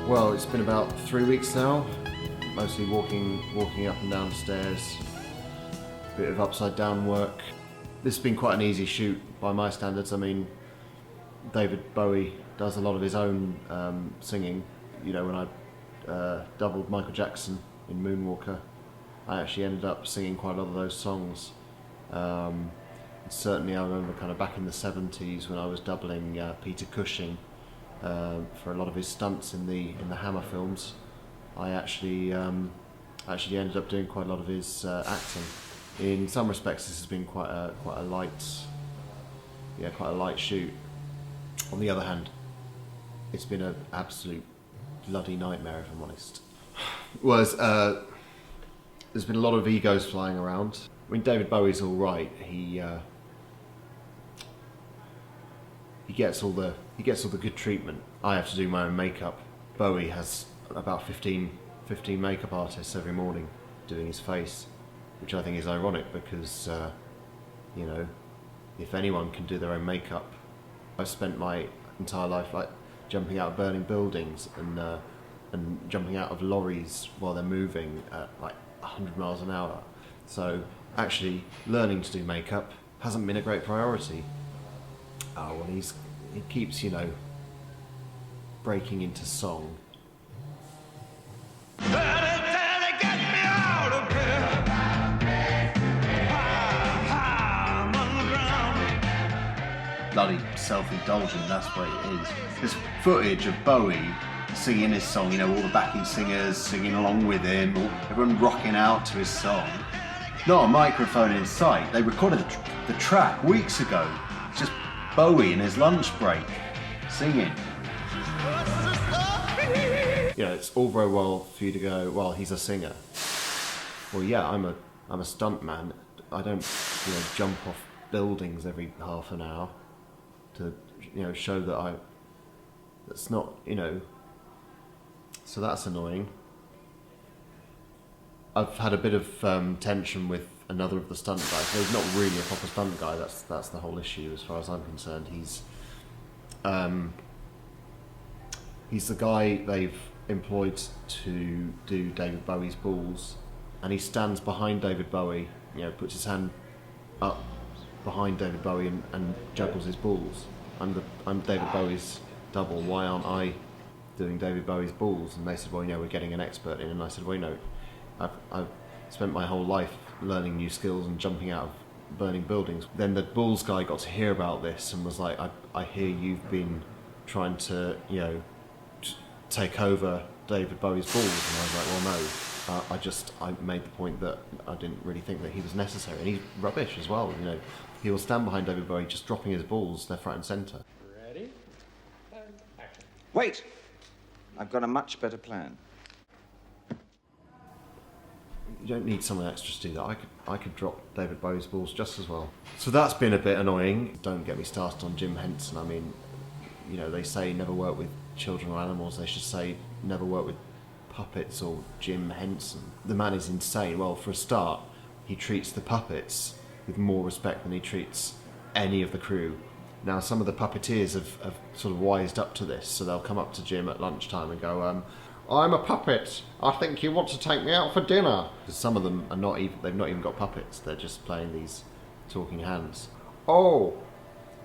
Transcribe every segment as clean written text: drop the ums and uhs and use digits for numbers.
Well, it's been about 3 weeks now, mostly walking up and down stairs, a bit of upside down work. This has been quite an easy shoot by my standards. I mean, David Bowie does a lot of his own singing. You know, when I doubled Michael Jackson in Moonwalker, I actually ended up singing quite a lot of those songs. Certainly I remember kind of back in the 70s when I was doubling Peter Cushing for a lot of his stunts in the Hammer films. I actually ended up doing quite a lot of his acting. In some respects, this has been quite a light shoot. On the other hand, it's been an absolute bloody nightmare, if I'm honest. There's been a lot of egos flying around. I mean, David Bowie's all right. He gets all the good treatment. I have to do my own makeup. Bowie has about 15 makeup artists every morning doing his face, which I think is ironic because you know, if anyone can do their own makeup. I've spent my entire life like jumping out of burning buildings and jumping out of lorries while they're moving at like 100 miles an hour. So actually learning to do makeup hasn't been a great priority. Well, he keeps, you know, breaking into song. Bloody self-indulgent, that's what it is. There's footage of Bowie singing his song, you know, all the backing singers singing along with him, everyone rocking out to his song. Not a microphone in sight. They recorded the track weeks ago. It's just Bowie in his lunch break singing. You know, it's all very well for you to go, well, he's a singer. Well, yeah, I'm a stunt man. I don't, you know, jump off buildings every half an hour to, you know, show that that's not, you know, so that's annoying. I've had a bit of tension with another of the stunt guys. He's not really a proper stunt guy. That's the whole issue as far as I'm concerned. He's the guy they've employed to do David Bowie's balls, and he stands behind David Bowie. You know, puts his hand up behind David Bowie and juggles his balls. I'm David Bowie's double. Why aren't I doing David Bowie's balls? And they said, well, you know, we're getting an expert in. And I said, well, you know, I've spent my whole life learning new skills and jumping out of burning buildings. Then the balls guy got to hear about this and was like, I hear you've been trying to, you know, take over David Bowie's balls. And I was like, well, no. I made the point that I didn't really think that he was necessary. And he's rubbish as well, you know. He will stand behind David Bowie just dropping his balls left, right and centre. Ready? And action. Wait! I've got a much better plan. You don't need someone extra to do that. I could drop David Bowie's balls just as well. So that's been a bit annoying. Don't get me started on Jim Henson. I mean, you know, they say never work with children or animals. They should say never work with puppets or Jim Henson. The man is insane. Well, for a start, he treats the puppets with more respect than he treats any of the crew. Now, some of the puppeteers have sort of wised up to this, so they'll come up to Jim at lunchtime and go, I'm a puppet. I think you want to take me out for dinner. Because some of them are they've not even got puppets. They're just playing these talking hands. Oh.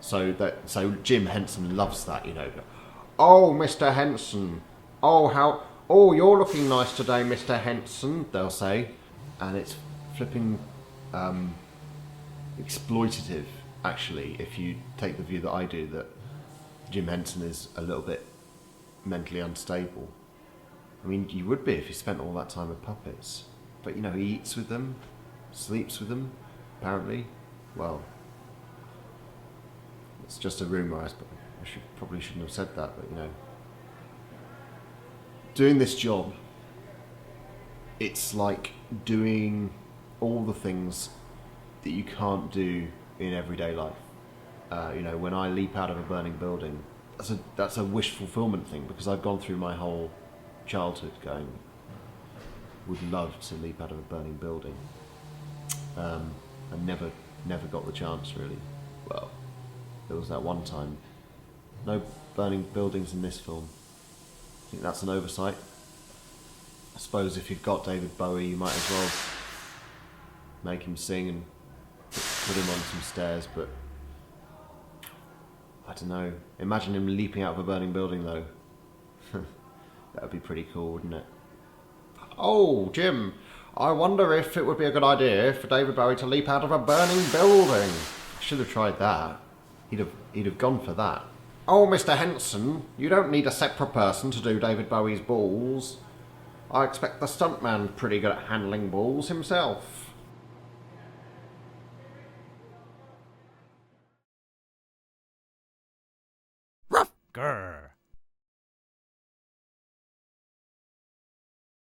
So Jim Henson loves that, you know. Oh, Mr. Henson. Oh, you're looking nice today, Mr. Henson, they'll say. And it's flipping exploitative, actually, if you take the view that I do, that Jim Henson is a little bit mentally unstable. I mean, you would be if you spent all that time with puppets. But, you know, he eats with them, sleeps with them, apparently. Well, it's just a rumour, I probably shouldn't have said that, but, you know. Doing this job, it's like doing all the things that you can't do in everyday life. You know, when I leap out of a burning building, that's a wish fulfillment thing, because I've gone through my whole childhood going, would love to leap out of a burning building. I never got the chance, really. Well, there was that one time. No burning buildings in this film. think that's an oversight. I suppose if you've got David Bowie, you might as well make him sing and put him on some stairs, but I don't know. Imagine him leaping out of a burning building, though. That would be pretty cool, wouldn't it? Oh, Jim, I wonder if it would be a good idea for David Bowie to leap out of a burning building. I should have tried that. He'd have gone for that. Oh, Mr. Henson, you don't need a separate person to do David Bowie's balls. I expect the stuntman's pretty good at handling balls himself. Ruff! Grr.